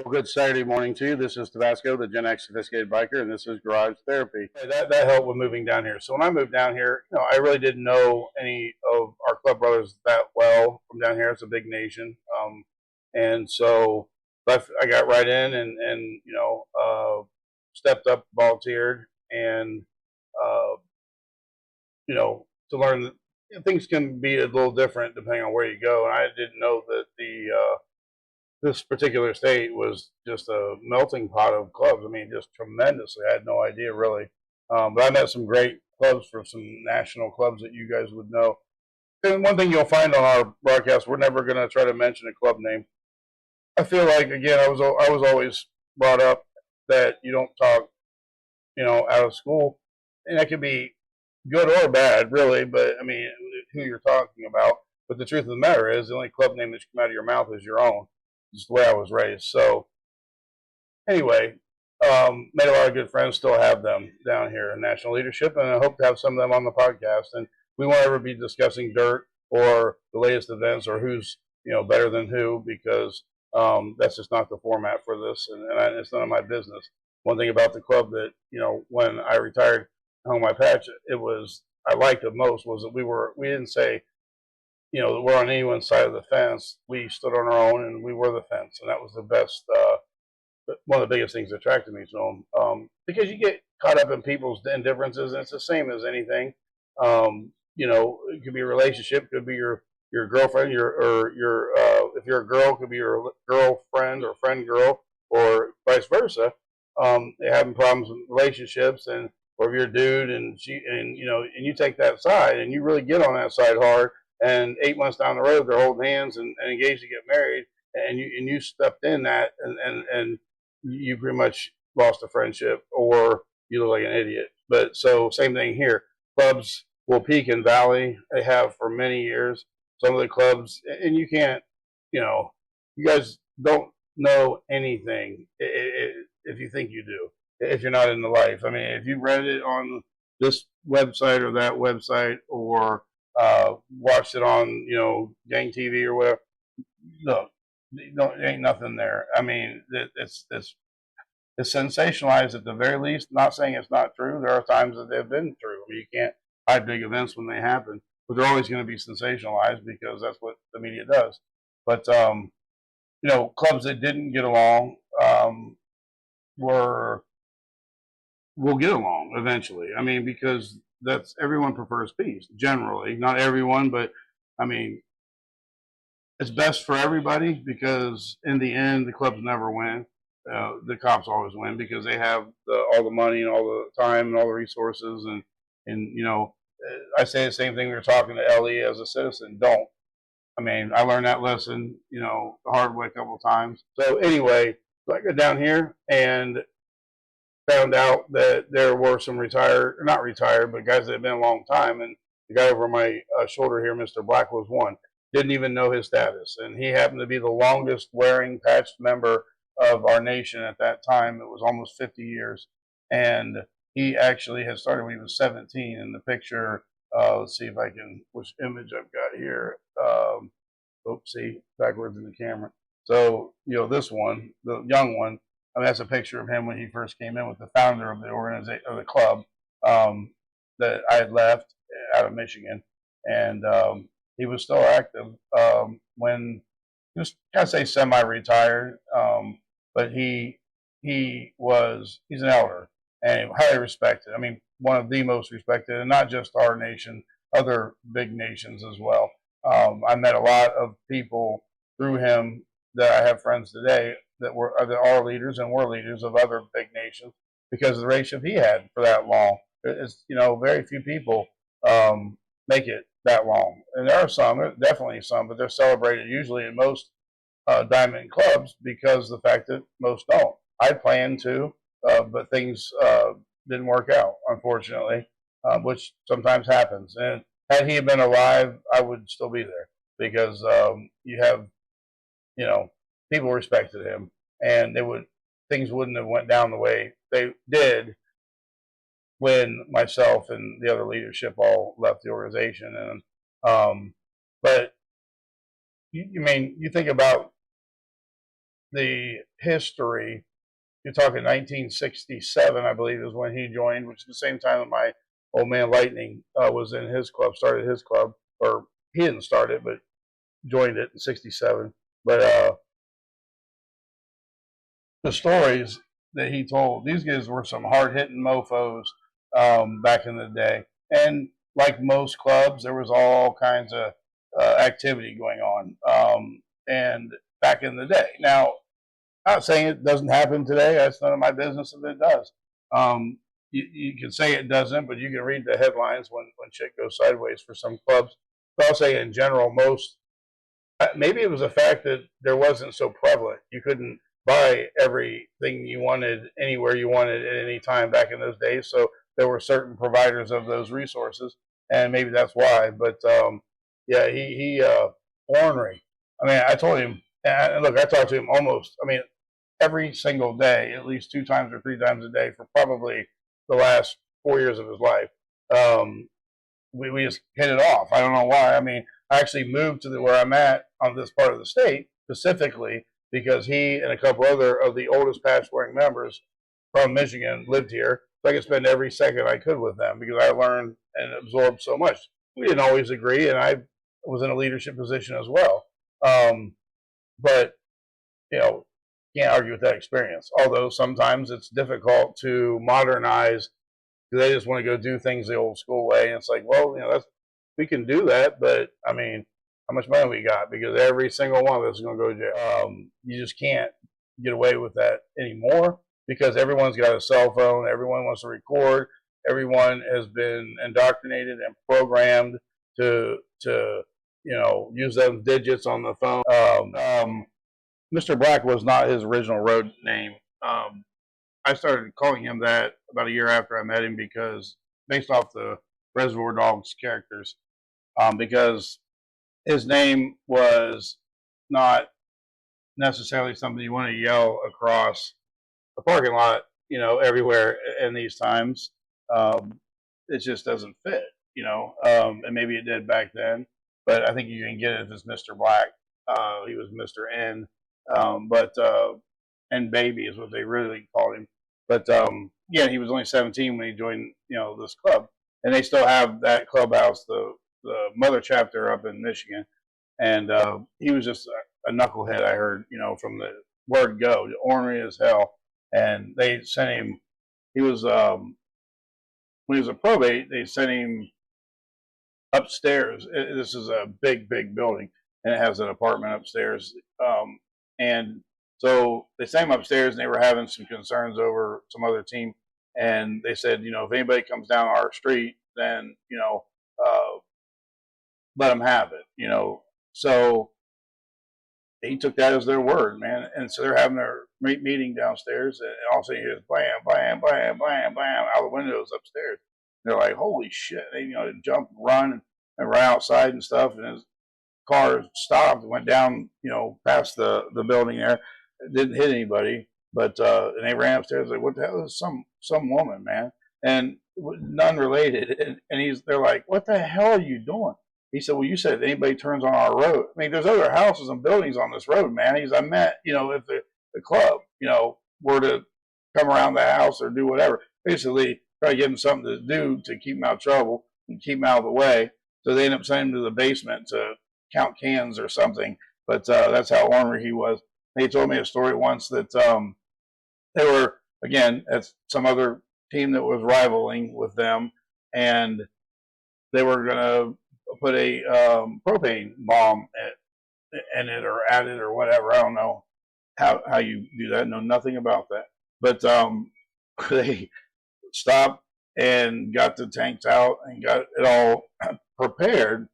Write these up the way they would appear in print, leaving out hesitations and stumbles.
Well, good Saturday morning to you. This is Tabasco, the Gen X sophisticated biker, and this is Garage Therapy. That helped with moving down here. So when I moved down here, I really didn't know any of our club brothers that well from down here. It's a big nation, and so I got right in and stepped up, volunteered, and uh, to learn that things can be a little different depending on where you go. And I didn't know that this particular state was just a melting pot of clubs. I mean, just tremendously. I had no idea really. But I met some great clubs from some national clubs that you guys would know. And one thing you'll find on our broadcast, we're never going to try to mention a club name. I feel like, again, I was always brought up that you don't talk, out of school, and that could be good or bad, really. But I mean, who you're talking about. But the truth of the matter is, the only club name that should come out of your mouth is your own. Just the way I was raised. So anyway, made a lot of good friends. Still have them down here in national leadership, and I hope to have some of them on the podcast. And we won't ever be discussing dirt or the latest events or who's better than who, because that's just not the format for this, and it's none of my business. One thing about the club that when I retired, hung my patch, I liked it most was that we didn't say we're on anyone's side of the fence. We stood on our own, and we were the fence, and that was the best. One of the biggest things that attracted me to them, because you get caught up in people's indifferences, and it's the same as anything. It could be a relationship, could be your girlfriend, if you're a girl, it could be your girlfriend or friend girl, or vice versa. They're having problems with relationships, and or if you're a dude and you take that side and you really get on that side hard, and 8 months down the road they're holding hands and engaged to get married, and you stepped in that, and you pretty much lost a friendship, or you look like an idiot. But so same thing here. Clubs will peak and valley. They have for many years. Some of the clubs, and you can't, you guys don't know anything if you think you do, if you're not in the life. I mean, if you read it on this website or that website, or watched it on Gang TV or whatever, look, there ain't nothing there. I mean, it's sensationalized at the very least. Not saying it's not true. There are times that they've been true. I mean, you can't hide big events when they happen, but they're always going to be sensationalized because that's what the media does. But clubs that didn't get along will get along eventually. I mean, because everyone prefers peace generally. Not everyone, but I mean, it's best for everybody, because in the end, the clubs never win. The cops always win because they have all the money and all the time and all the resources, and I say the same thing. We were talking to Ellie as a citizen. Don't. I mean, I learned that lesson, the hard way a couple of times. So anyway, I got down here and found out that there were some not retired, but guys that had been a long time. And the guy over my shoulder here, Mr. Black, was one. Didn't even know his status. And he happened to be the longest wearing patched member of our nation at that time. It was almost 50 years. And he actually had started when he was 17. In the picture, let's see if I can, which image I've got here. See, backwards in the camera. So, this one, the young one, I mean, that's a picture of him when he first came in with the founder of the organization, of the club, that I had left out of Michigan. And he was still active when he was, kind of say, semi-retired. But he's an elder and highly respected. I mean, one of the most respected, and not just our nation, other big nations as well. I met a lot of people through him that I have friends today that are leaders and were leaders of other big nations because of the relationship he had for that long. It's, very few people make it that long. And there are some, definitely some, but they're celebrated usually in most diamond clubs because of the fact that most don't. I planned to, but things didn't work out, unfortunately, which sometimes happens. And had he been alive, I would still be there because you have, people respected him, and things wouldn't have went down the way they did when myself and the other leadership all left the organization. And but you think about the history, you're talking 1967, I believe, is when he joined, which is the same time that my old man Lightning was in his club, started his club, or he didn't start it, but joined it in '67. But the stories that he told, these guys were some hard hitting mofo's back in the day. And like most clubs, there was all kinds of activity going on. And back in the day. Now, I'm not saying it doesn't happen today. That's none of my business if it does. You can say it doesn't, but you can read the headlines when shit goes sideways for some clubs. But I'll say in general, most, maybe it was the fact that there wasn't so prevalent. You couldn't buy everything you wanted anywhere you wanted at any time back in those days. So there were certain providers of those resources, and maybe that's why. But yeah, he ornery. I mean, I told him, and look, I talked to him almost, I mean, every single day, at least 2 times or 3 times a day for probably the last 4 years of his life. We just hit it off. I don't know why. I mean, I actually moved to where I'm at on this part of the state specifically because he and a couple other of the oldest patch wearing members from Michigan lived here. So I could spend every second I could with them because I learned and absorbed so much. We didn't always agree, and I was in a leadership position as well. But, you know, can't argue with that experience. Although sometimes it's difficult to modernize because they just want to go do things the old school way. And it's like, well, you know, that's, we can do that, but I mean, how much money we got? Because every single one of us is going to go to jail. You just can't get away with that anymore because everyone's got a cell phone. Everyone wants to record. Everyone has been indoctrinated and programmed to you know, use those digits on the phone. Mr. Black was not his original road name. I started calling him that about a year after I met him because based off the Reservoir Dogs characters, because his name was not necessarily something you want to yell across the parking lot, you know, everywhere in these times. It just doesn't fit, you know, and maybe it did back then, but I think you can get it if it's Mr. Black. He was Mr. N, but N Baby is what they really called him. But yeah, he was only 17 when he joined, you know, this club, and they still have that clubhouse, the mother chapter up in Michigan, and he was just a knucklehead. I heard, you know, from the word go, ornery as hell, and they sent him. He was when he was a probate, they sent him upstairs. This is a big building, and it has an apartment upstairs, and so they sent him upstairs, and they were having some concerns over some other team, and they said, you know, if anybody comes down our street, then, you know, let them have it, you know. So he took that as their word, man. And so they're having their meeting downstairs, and all of a sudden you hear blam, blam, blam, blam, blam out the windows upstairs. And they're like, holy shit! They, you know, jump, run, and run outside and stuff, and his car stopped and went down, you know, past the building there. It didn't hit anybody, but and they ran upstairs like, what the hell is some woman, man? And none related. And they're like, what the hell are you doing? He said, well, you said if anybody turns on our road. I mean, there's other houses and buildings on this road, man. I meant, you know, if the club, you know, were to come around the house or do whatever, basically try to give them something to do to keep them out of trouble and keep them out of the way. So they end up sending him to the basement to count cans or something. But that's how ornery he was. He told me a story once that they were, again, at some other team that was rivaling with them, and they were going to put a propane bomb in it or at it or whatever. I don't know how you do that. Know nothing about that. But they stopped and got the tanks out and got it all prepared.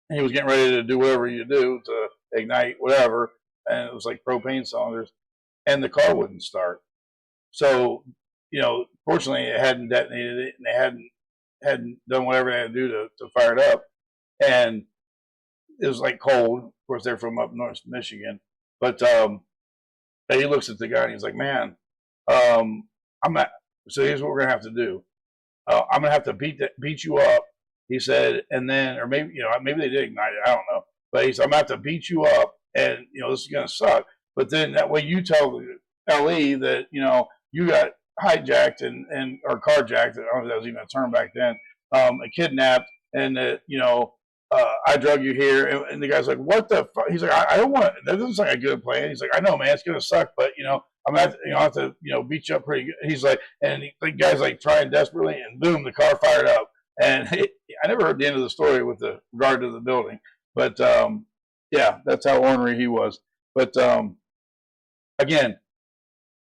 And he was getting ready to do whatever you do to ignite whatever, and it was like propane cylinders, and the car wouldn't start. So, you know, fortunately it hadn't detonated it, and they hadn't done whatever they had to do to fire it up. And it was like cold. Of course, they're from up north Michigan. But he looks at the guy and he's like, man, I'm not. So here's what we're going to have to do. I'm going to have to beat you up. He said, and then, or maybe, you know, maybe they did ignite it. I don't know. But he said, I'm going to have to beat you up, and, you know, this is going to suck. But then that way you tell the LE that, you got hijacked and or carjacked. I don't know if that was even a term back then. Kidnapped, and that, I drug you here. And the guy's like, what the fuck? He's like, I don't want, that doesn't sound like a good plan. He's like, I know, man, it's going to suck, but, I'm going to have to, beat you up pretty good. He's like, and the guy's like trying desperately, and boom, the car fired up. And I never heard the end of the story with regard to the building. But, yeah, that's how ornery he was. But, again,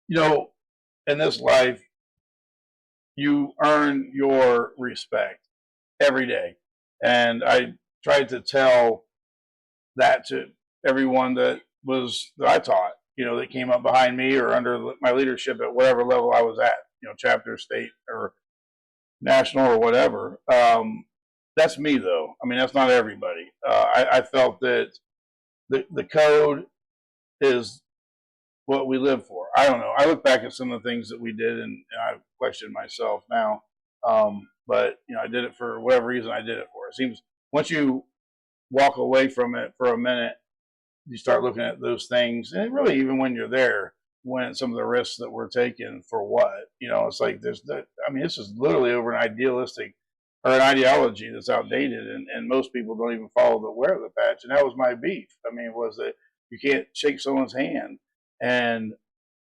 in this life, you earn your respect every day. And I tried to tell that to everyone that I taught, that came up behind me or under my leadership at whatever level I was at, chapter, state, or national, or whatever. That's me, though. I mean, that's not everybody. I felt that the code is what we live for. I don't know. I look back at some of the things that we did, and I question myself now. But I did it for whatever reason I did it for. It seems once you walk away from it for a minute, you start looking at those things, and really, even when you're there, when some of the risks that we're taking for what, it's like this is literally over an idealistic or an ideology that's outdated, and most people don't even follow the wear of the patch. And that was my beef. I mean, was that you can't shake someone's hand, and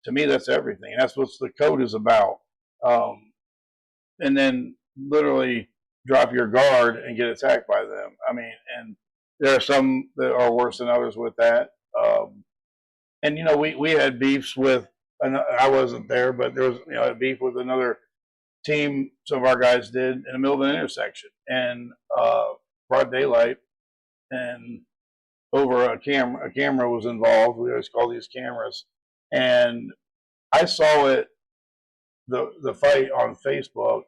to me, that's everything. And that's what the code is about. And then literally drop your guard and get attacked by them. I mean, and there are some that are worse than others with that. And we had beefs with, and I wasn't there, but there was a beef with another team. Some of our guys did in the middle of an intersection, and broad daylight, and over a camera was involved. We always call these cameras, and I saw it, the fight on Facebook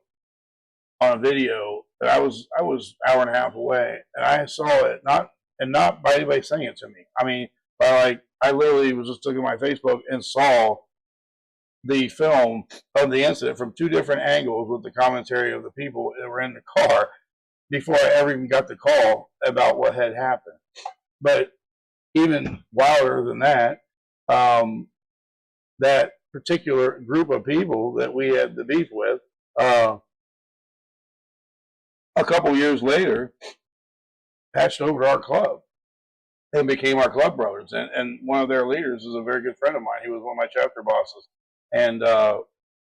on a video, that I was hour and a half away, and I saw it, not by anybody saying it to me. I mean, I literally was just looking at my Facebook and saw the film of the incident from two different angles with the commentary of the people that were in the car before I ever even got the call about what had happened. But even wilder than that, that particular group of people that we had the beef with, a couple years later, patched over to our club and became our club brothers. And one of their leaders is a very good friend of mine. He was one of my chapter bosses. And I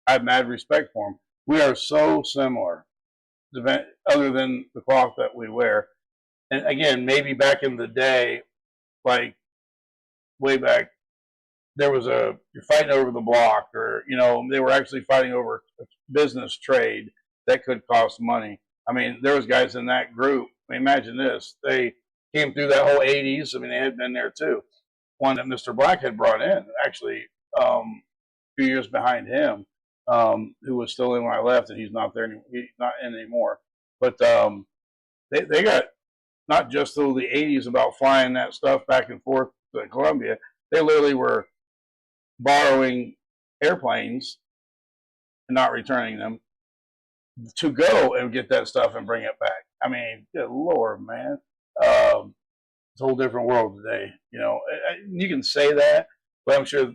have mad respect for him. We are so similar, other than the cloth that we wear. And again, maybe back in the day, like way back, there was you're fighting over the block, or, they were actually fighting over a business trade that could cost money. I mean, there was guys in that group. I mean, imagine this. They came through that whole 80s. I mean, they had been there too. One that Mr. Black had brought in, actually, a few years behind him, who was still in when I left, and he's not there anymore. He's not in anymore. But they got not just through the 80s about flying that stuff back and forth to Colombia. They literally were borrowing airplanes and not returning them to go and get that stuff and bring it back. I mean, good Lord, man. It's a whole different world today. You can say that, but I'm sure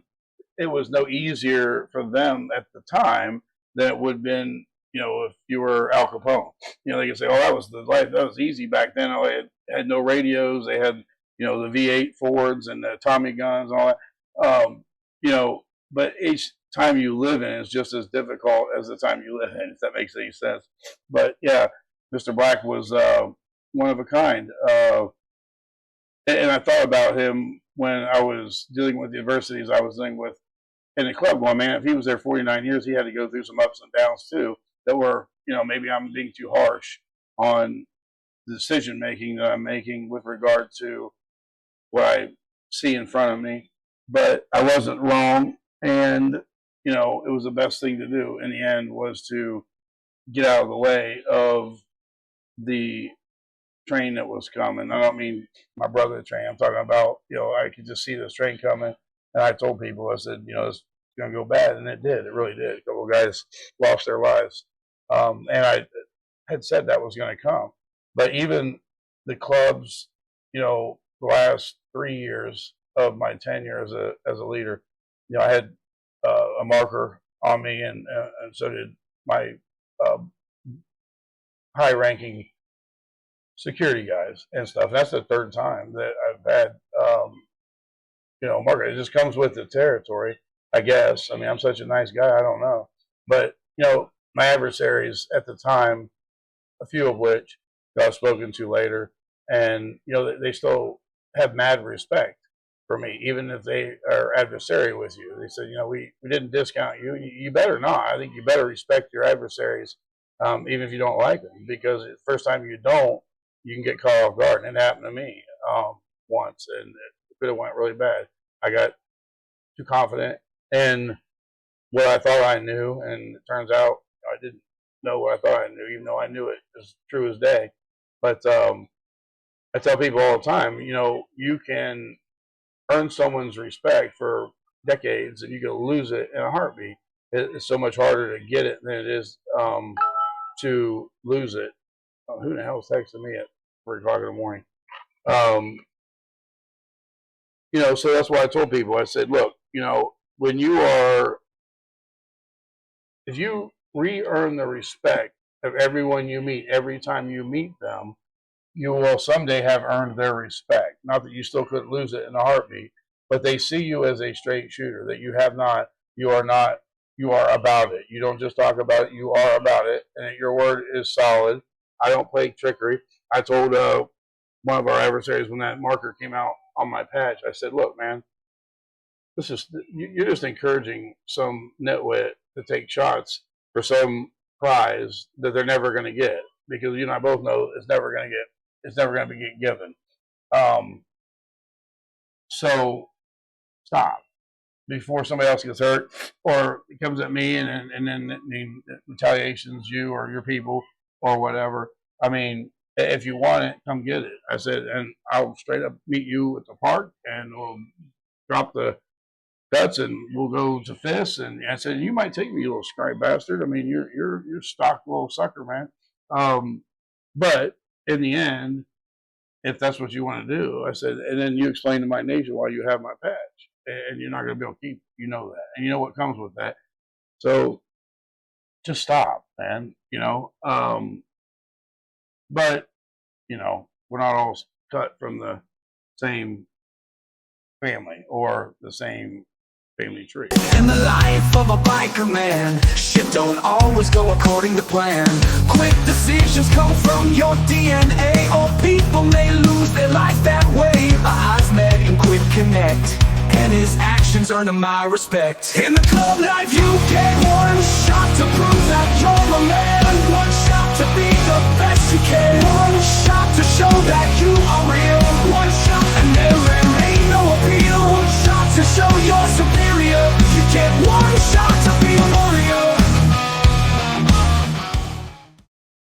it was no easier for them at the time than it would have been, if you were Al Capone. They could say, oh, that was the life. That was easy back then. Oh, they had no radios. They had, the V8 Fords and the Tommy guns and all that. But each time you live in is just as difficult as the time you live in, if that makes any sense. But yeah, Mr. Black was one of a kind. And I thought about him when I was dealing with the adversities I was dealing with in the club. Well, man, if he was there 49 years, he had to go through some ups and downs too, that were, maybe I'm being too harsh on the decision making that I'm making with regard to what I see in front of me. But I wasn't wrong, and it was the best thing to do in the end, was to get out of the way of the train that was coming. I don't mean my brother train. I'm talking about, I could just see this train coming, and I told people, I said, it's going to go bad, and it did. It really did. A couple of guys lost their lives, and I had said that was going to come. But even the clubs, the last 3 years, of my tenure as a leader, you know, I had a marker on me, and so did my uh, high-ranking security guys and stuff. And that's the third time that I've had, you know, marker. It just comes with the territory, I guess. I mean, I'm such a nice guy. I don't know, but you know, my adversaries at the time, a few of which I've spoken to later, and you know, they still have mad respect for me, even if they are adversary with you. They said, you know, we didn't discount you. You better not. I think you better respect your adversaries, even if you don't like them, because the first time you don't, you can get caught off guard. And it happened to me once, and it could have went really bad. I got too confident in what I thought I knew, and it turns out I didn't know what I thought I knew, even though I knew it as true as day. But I tell people all the time, you know, you can earn someone's respect for decades, and you can lose it in a heartbeat. It's so much harder to get it than it is to lose it. Who the hell is texting me at 3 o'clock in the morning? You know, so that's why I told people, I said, look, you know, when you are, if you re-earn the respect of everyone you meet every time you meet them, you will someday have earned their respect. Not that you still couldn't lose it in a heartbeat, but they see you as a straight shooter, that you have not, you are not, you are about it. You don't just talk about it, you are about it, and your word is solid. I don't play trickery. I told one of our adversaries when that marker came out on my patch, I said, look, man, this is, you're just encouraging some nitwit to take shots for some prize that they're never going to get, because you and I both know it's never going to be given. So stop before somebody else gets hurt or comes at me and then retaliation's you or your people or whatever. I mean, if you want it, come get it. I said, and I'll straight up meet you at the park, and we'll drop the guts and we'll go to fists. And I said, you might take me, you little scry bastard. I mean, you're stock little sucker, man. But in the end, if that's what you want to do, I said, and then you explain to my nation why you have my patch, and you're not going to be able to keep it. You know that, and you know what comes with that. So just stop, man. You know, but you know, we're not all cut from the same family or the same family tree. In the life of a biker man, shit don't always go according to plan. Quick decisions come from your DNA, or people may lose their life that way. Our eyes met in quick connect, and his actions earn him my respect. In the club life you get one shot to prove that you're a man, one shot to be the best you can, one shot to show that you are real, one shot and there ain't no appeal, one shot to show you're superior. You get one shot